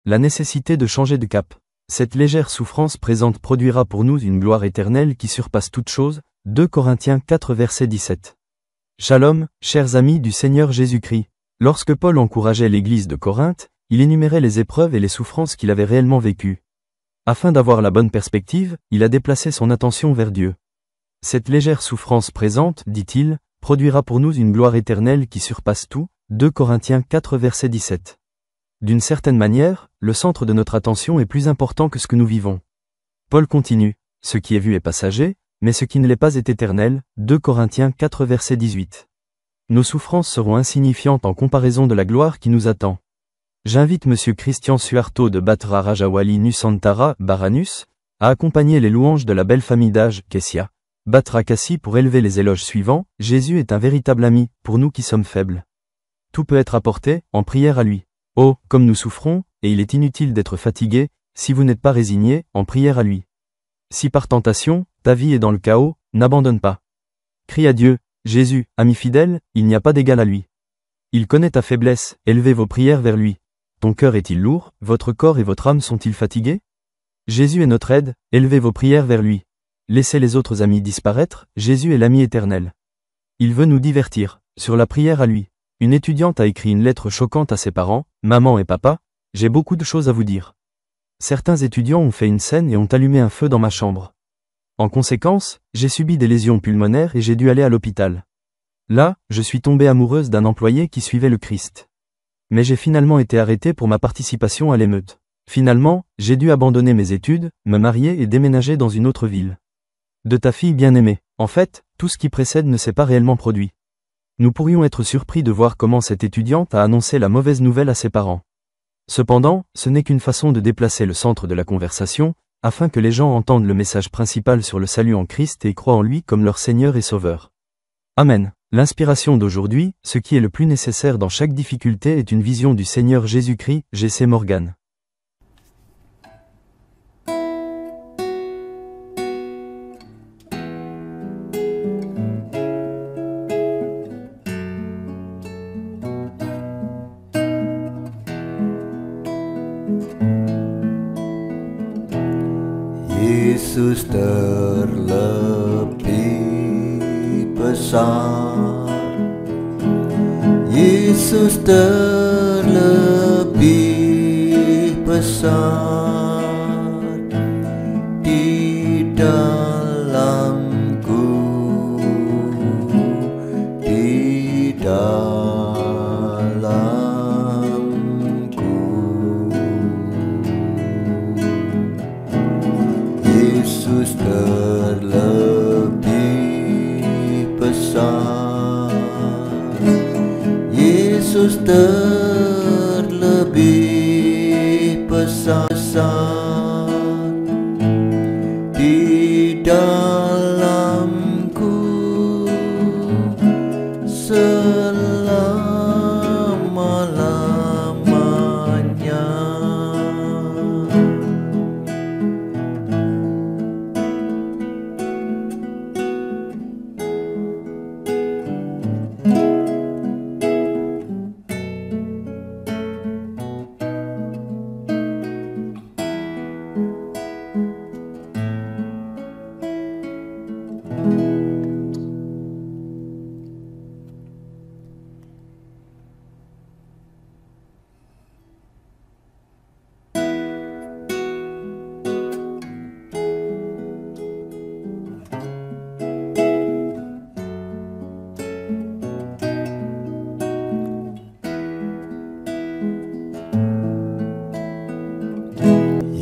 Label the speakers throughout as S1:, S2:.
S1: La nécessité de changer de cap. Cette légère souffrance présente produira pour nous une gloire éternelle qui surpasse toute chose. 2 Corinthiens 4 verset 17. Shalom, chers amis du Seigneur Jésus-Christ. Lorsque Paul encourageait l'église de Corinthe, il énumérait les épreuves et les souffrances qu'il avait réellement vécues. Afin d'avoir la bonne perspective, il a déplacé son attention vers Dieu. Cette légère souffrance présente, dit-il, produira pour nous une gloire éternelle qui surpasse tout. 2 Corinthiens 4 verset 17. D'une certaine manière, le centre de notre attention est plus important que ce que nous vivons. Paul continue, ce qui est vu est passager, mais ce qui ne l'est pas est éternel. 2 Corinthiens 4 verset 18. Nos souffrances seront insignifiantes en comparaison de la gloire qui nous attend. J'invite M. Christian Suarto de Batra Rajawali Nusantara, Baranus, à accompagner les louanges de la belle famille d'âge, Kessia, Batra Kassi pour élever les éloges suivants. Jésus est un véritable ami, pour nous qui sommes faibles. Tout peut être apporté, en prière à lui. Oh, comme nous souffrons, et il est inutile d'être fatigué, si vous n'êtes pas résigné, en prière à lui. Si par tentation, ta vie est dans le chaos, n'abandonne pas. Crie à Dieu, Jésus, ami fidèle, il n'y a pas d'égal à lui. Il connaît ta faiblesse, élevez vos prières vers lui. Ton cœur est-il lourd, votre corps et votre âme sont-ils fatigués? Jésus est notre aide, élevez vos prières vers lui. Laissez les autres amis disparaître, Jésus est l'ami éternel. Il veut nous divertir, sur la prière à lui. Une étudiante a écrit une lettre choquante à ses parents, « Maman et papa, j'ai beaucoup de choses à vous dire. Certains étudiants ont fait une scène et ont allumé un feu dans ma chambre. En conséquence, j'ai subi des lésions pulmonaires et j'ai dû aller à l'hôpital. Là, je suis tombée amoureuse d'un employé qui suivait le Christ. Mais j'ai finalement été arrêtée pour ma participation à l'émeute. Finalement, j'ai dû abandonner mes études, me marier et déménager dans une autre ville. De ta fille bien-aimée. En fait, tout ce qui précède ne s'est pas réellement produit. Nous pourrions être surpris de voir comment cette étudiante a annoncé la mauvaise nouvelle à ses parents. Cependant, ce n'est qu'une façon de déplacer le centre de la conversation, afin que les gens entendent le message principal sur le salut en Christ et croient en lui comme leur Seigneur et Sauveur. Amen. L'inspiration d'aujourd'hui, ce qui est le plus nécessaire dans chaque difficulté est une vision du Seigneur Jésus-Christ, J.C. Morgan.
S2: Yesus terlebih besar, Yesus terlebih besar di dalamku, di dalamku. Yesus terlebih besar, Yesus terlebih besar di dalamku selama-lamanya.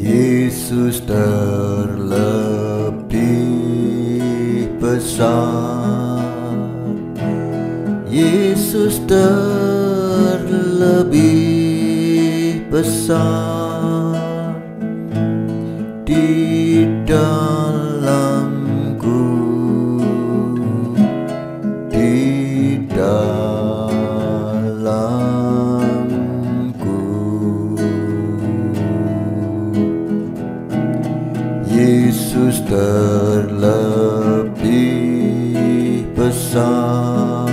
S2: Yesus terlebih besar, Yesus terlebih besar di dalamku, di dalamku. Yesus terlebih besar,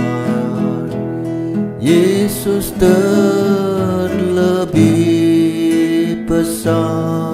S2: Yesus terlebih besar